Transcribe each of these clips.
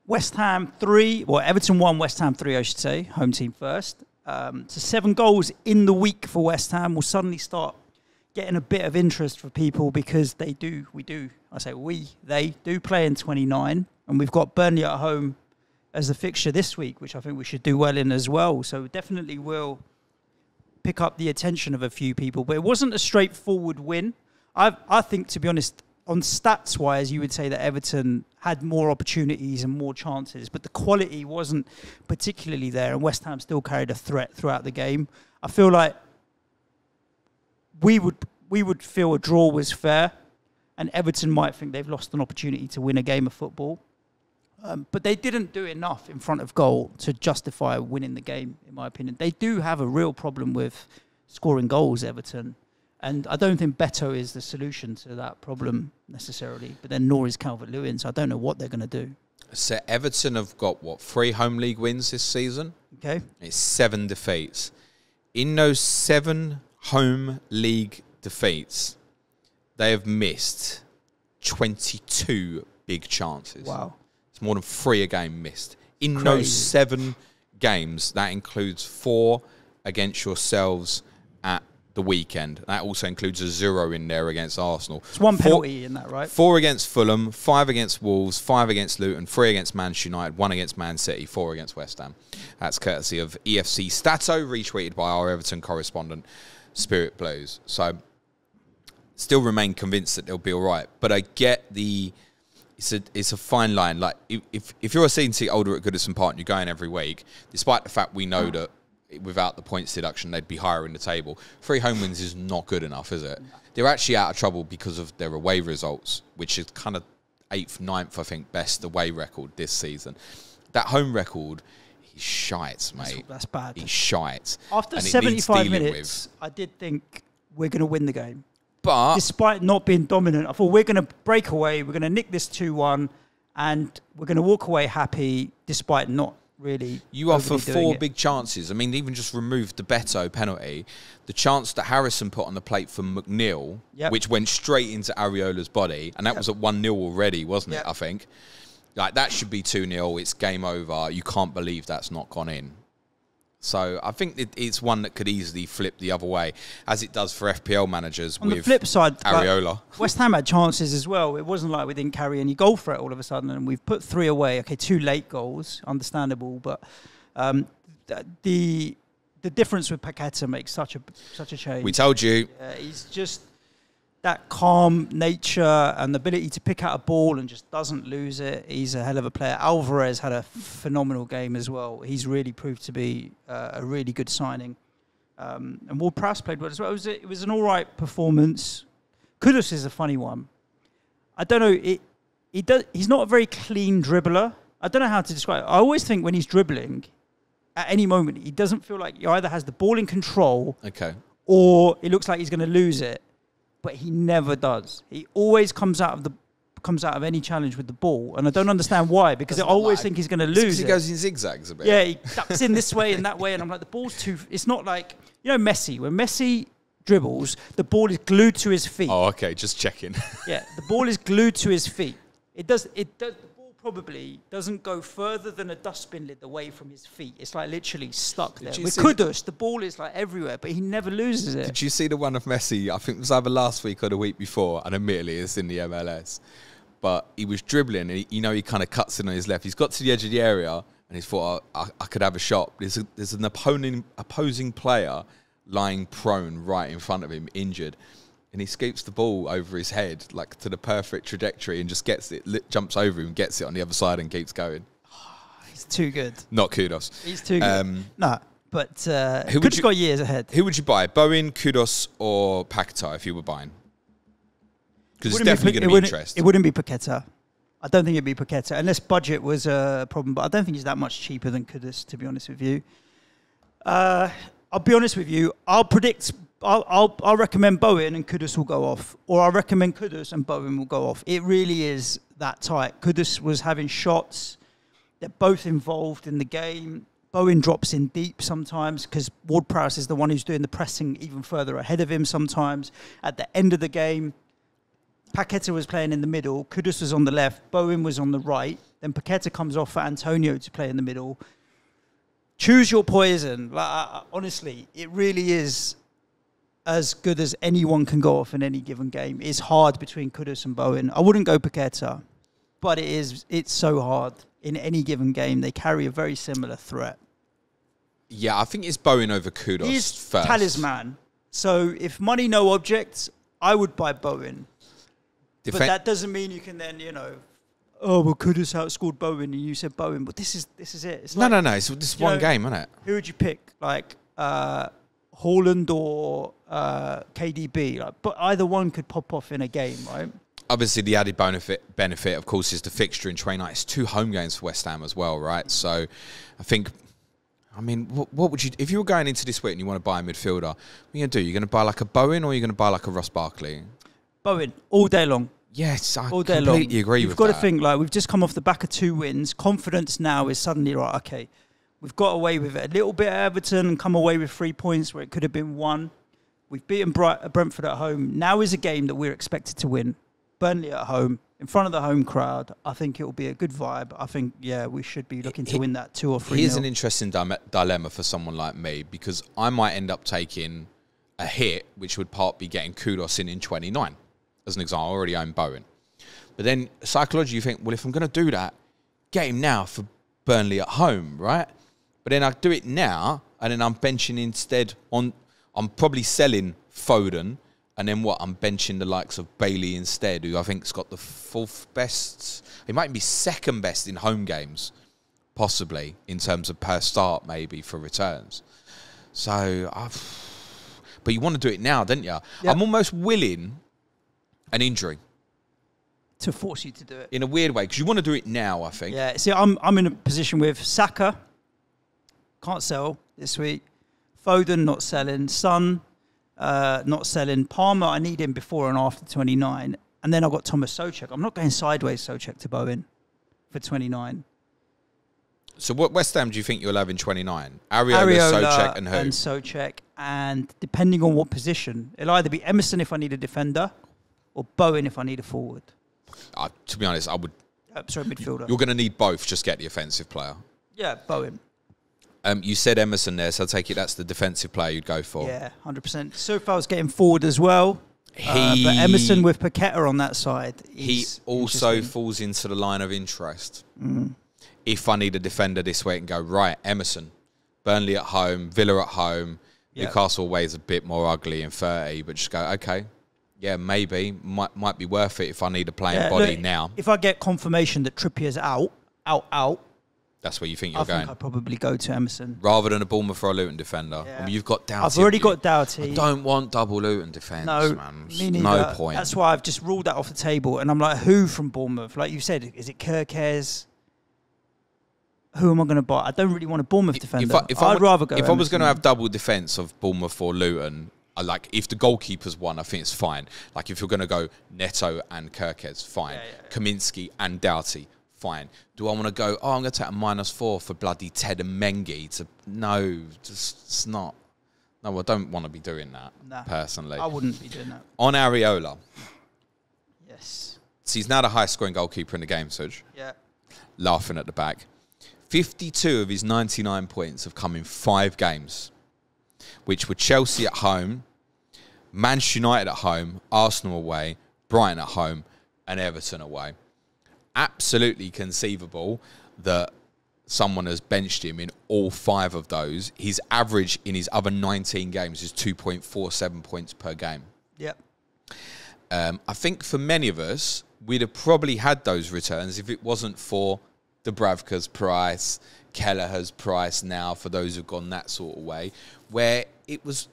West Ham 3, well, Everton 1, West Ham 3, I should say, home team first. So 7 goals in the week for West Ham will suddenly start getting a bit of interest for people because they do play in 29, and we've got Burnley at home as the fixture this week, which I think we should do well in as well. So definitely will pick up the attention of a few people. But it wasn't a straightforward win. I think, to be honest, on stats-wise, you would say that Everton had more opportunities and more chances, but the quality wasn't particularly there, and West Ham still carried a threat throughout the game. I feel like we would feel a draw was fair, and Everton might think they've lost an opportunity to win a game of football. But they didn't do enough in front of goal to justify winning the game, in my opinion. They do have a real problem with scoring goals, Everton. And I don't think Beto is the solution to that problem necessarily. But then nor is Calvert-Lewin, so I don't know what they're going to do. So Everton have got, 3 home league wins this season? Okay. It's 7 defeats. In those 7 home league defeats, they have missed 22 big chances. Wow. It's more than 3 a game missed. In those 7 games, that includes 4 against yourselves at the weekend. That also includes a 0 in there against Arsenal. It's 1 penalty in that, right? 4 against Fulham, 5 against Wolves, 5 against Luton, 3 against Manchester United, 1 against Man City, 4 against West Ham. That's courtesy of EFC Stato, retweeted by our Everton correspondent, Spirit Blues. So, still remain convinced that they'll be all right. But I get it's a fine line. Like, if you're a season ticket holder at Goodison Park and you're going every week, despite the fact we know that without the points deduction, they'd be higher in the table. 3 home wins is not good enough, is it? They're actually out of trouble because of their away results, which is kind of 8th, 9th, I think, best away record this season. That home record, he's shite, mate. That's bad. He's shite. After 75 minutes, I did think we're going to win the game. But despite not being dominant, I thought we're going to break away, we're going to nick this 2-1, and we're going to walk away happy despite not really. You offer 4 big chances. I mean, even just remove the Beto penalty, the chance that Harrison put on the plate for McNeil, which went straight into Areola's body, and that was at 1-0 already, wasn't it? I think. Like, that should be 2-0. It's game over. You can't believe that's not gone in. So I think it's one that could easily flip the other way, as it does for FPL managers. On the flip side, Areola. West Ham had chances as well. It wasn't like we didn't carry any goal threat all of a sudden, and we've put 3 away. Okay, 2 late goals, understandable, but the difference with Paqueta makes such a change. We told you. He's just that calm nature and the ability to pick out a ball and just doesn't lose it. He's a hell of a player. Alvarez had a phenomenal game as well. He's really proved to be a really good signing. And Ward-Prowse played well as well. It was an all right performance. Kudus is a funny one. I don't know. He's not a very clean dribbler. I don't know how to describe it. I always think when he's dribbling, at any moment, he doesn't feel like he either has the ball in control, or it looks like he's going to lose it. But he never does. He always comes out of any challenge with the ball, and I don't understand why. Because I always think he's going to lose. He goes in zigzags a bit. Yeah, he ducks in this way and that way, and I'm like, the ball's too. It's not like Messi. When Messi dribbles, the ball is glued to his feet. Oh, okay, just checking. Yeah, the ball is glued to his feet. It does. The ball probably doesn't go further than a dustbin lid away from his feet. It's like literally stuck there. With Kudus, the ball is like everywhere, but he never loses it. Did you see the one of Messi? I think it was either last week or the week before, and admittedly it's in the MLS. But he was dribbling, and he kind of cuts in on his left. He's got to the edge of the area, and he's thought, I could have a shot. There's an opposing player lying prone right in front of him, injured. And he scoops the ball over his head, like to the perfect trajectory, and just gets it, jumps over him, gets it on the other side, and keeps going. Oh, he's too good. Not Kudos. He's too good. No, but Kudos got years ahead. Who would you buy? Bowen, Kudos, or Paqueta if you were buying? Because it's definitely going to be interest. It wouldn't be Paqueta. I don't think it'd be Paqueta, unless budget was a problem. But I don't think he's that much cheaper than Kudos, to be honest with you. I'll be honest with you. I'll recommend Bowen and Kudus will go off. Or I'll recommend Kudus and Bowen will go off. It really is that tight. Kudus was having shots. They're both involved in the game. Bowen drops in deep sometimes because Ward-Prowse is the one who's doing the pressing even further ahead of him sometimes. At the end of the game, Paqueta was playing in the middle. Kudus was on the left. Bowen was on the right. Then Paqueta comes off for Antonio to play in the middle. Choose your poison. Like, honestly, it really is as good as anyone can go off in any given game. It's hard between Kudus and Bowen. I wouldn't go Paqueta, but it's so hard in any given game. They carry a very similar threat. Yeah, I think it's Bowen over Kudus He's first. talisman. So if money, no objects, I would buy Bowen. But that doesn't mean you can then, oh, well, Kudus outscored Bowen, and you said Bowen. But this is it. It's No. It's this one game, isn't it? Who would you pick? Like Haaland or KDB? But either one could pop off in a game, right? Obviously, the added benefit, of course, is the fixture in 29. It's 2 home games for West Ham as well, right? So I think... I mean, what would you... If you were going into this week and you want to buy a midfielder, what are you going to do? You're going to buy like a Bowen or you're going to buy like a Ross Barkley? Bowen, all day long. Yes, I all day completely long. agree You've with got that. to think, like, we've just come off the back of 2 wins. Confidence now is suddenly, right, okay, we've got away with it a little bit at Everton and come away with 3 points where it could have been 1. We've beaten Brentford at home. Now is a game that we're expected to win. Burnley at home, in front of the home crowd. I think it will be a good vibe. I think, we should be looking to win that 2 or 3. Here's an interesting dilemma for someone like me, because I might end up taking a hit, which would part be getting Kudos in 29. As an example, I already own Bowen. But then psychologically you think, well, if I'm going to do that, get him now for Burnley at home, right? But then I do it now, and then I'm benching instead on... I'm probably selling Foden, and then what? I'm benching the likes of Bailey instead, who I think's got the 4th best... He might be 2nd best in home games, possibly, in terms of per start, maybe, for returns. So, but you want to do it now, don't you? Yep. I'm almost willing an injury. To force you to do it. In a weird way, because you want to do it now, I think. Yeah, see, I'm in a position with Saka, can't sell this week. Foden, not selling. Son, not selling. Palmer, I need him before and after 29. And then I've got Thomas Souček. I'm not going sideways Souček to Bowen for 29. So what West Ham do you think you'll have in 29? Areola, Souček and who? And Souček. And depending on what position, it'll either be Emerson if I need a defender or Bowen if I need a forward. To be honest, I would... midfielder. You're going to need both, just get the offensive player. Yeah, Bowen. You said Emerson there, so I take it that's the defensive player you'd go for. Yeah, 100%. So far, was getting forward as well. But Emerson with Paqueta on that side. He also falls into the line of interest. If I need a defender this week and go, right, Emerson, Burnley at home, Villa at home, Newcastle away is a bit more ugly in 30, but just go, okay, yeah, maybe, might be worth it if I need a playing body now. If I get confirmation that Trippier's out, that's where you think you're going. I think I'd probably go to Emerson. Rather than a Bournemouth or a Luton defender. Yeah. I mean, you've got Doughty. I've already got Doughty. I don't want double Luton defence, man. Me neither. No point. That's why I've just ruled that off the table. And I'm like, who from Bournemouth? Like you said, is it Kirkes? Who am I going to buy? I don't really want a Bournemouth defender. I'd rather go If I was going to have double defence of Bournemouth or Luton, if the goalkeeper's one, I think it's fine. Like, if you're going to go Neto and Kirkes, fine. Kaminsky and Doughty, fine. Do I want to go, I'm going to take a -4 for bloody Ted and Mengi? No, it's not. No, I don't want to be doing that, personally. I wouldn't be doing that. On Areola. Yes. So he's now the highest scoring goalkeeper in the game, Suj. Yeah. Laughing at the back. 52 of his 99 points have come in 5 games, which were Chelsea at home, Manchester United at home, Arsenal away, Brighton at home, and Everton away. Absolutely conceivable that someone has benched him in all 5 of those. His average in his other 19 games is 2.47 points per game. Yep. I think for many of us, we'd have probably had those returns if it wasn't for Dubravka's price, Kelleher's price now, for those who've gone that sort of way, where it was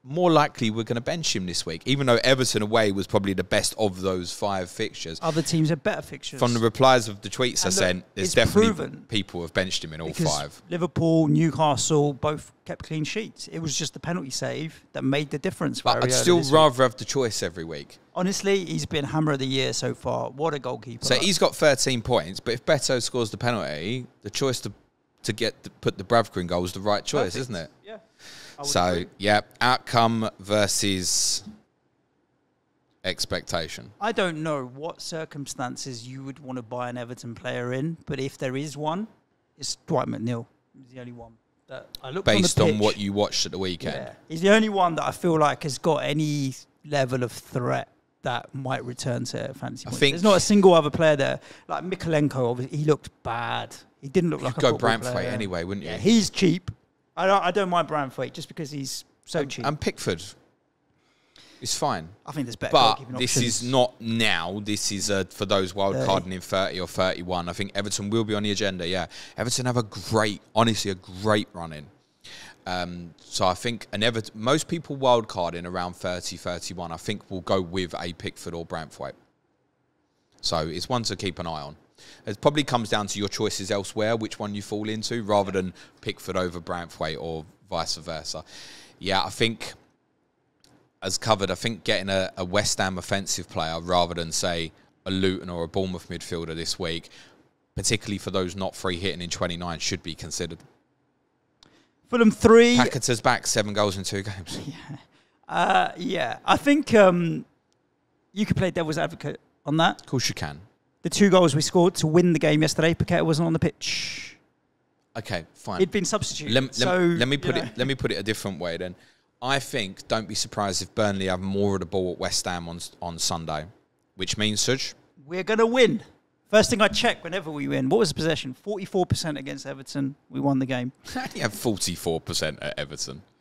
more likely we're going to bench him this week, even though Everton away was probably the best of those 5 fixtures. Other teams have better fixtures. From the replies of the tweets I sent, there's definitely people who have benched him in all 5. Liverpool, Newcastle, both kept clean sheets. It was just the penalty save that made the difference. But I'd still rather have the choice every week. Honestly, he's been hammer of the year so far. What a goalkeeper. So he's got 13 points, but if Beto scores the penalty, the choice to put the Dubravka in goal is the right choice, isn't it? Yeah. So, yeah, outcome versus expectation. I don't know what circumstances you would want to buy an Everton player in, but if there is one, it's Dwight McNeil. He's the only one that I looked Based on the on pitch. what you watched at the weekend. Yeah. He's the only one that I feel like has got any level of threat that might return to fantasy points. There's not a single other player there. Like Mikolenko, obviously, he looked bad. He didn't look like a football player. Go Branthwaite anyway, wouldn't you? Yeah, he's cheap. I don't mind Branthwaite just because he's so cheap. And Pickford is fine. I think there's better But goalkeeping this options. is not now. This is for those wildcarding in 30 or 31. I think Everton will be on the agenda, yeah. Everton have honestly a great run in. So I think most people wildcarding around 30, 31, I think will go with a Pickford or Branthwaite. So it's one to keep an eye on. It probably comes down to your choices elsewhere, which one you fall into, rather than Pickford over Branthwaite or vice versa. Yeah, I think, as covered, I think getting a West Ham offensive player rather than, say, a Luton or a Bournemouth midfielder this week, particularly for those not free hitting in 29, should be considered. Fulham 3. Paqueta's back, 7 goals in 2 games. Yeah. I think you could play devil's advocate on that. Of course you can. The 2 goals we scored to win the game yesterday, Paqueta wasn't on the pitch. Okay, fine. He'd been substituted. Let me put it a different way then. I think, don't be surprised if Burnley have more of the ball at West Ham on Sunday, which means, Suj? We're going to win. First thing I check whenever we win, what was the possession? 44% against Everton. We won the game. You have 44% at Everton.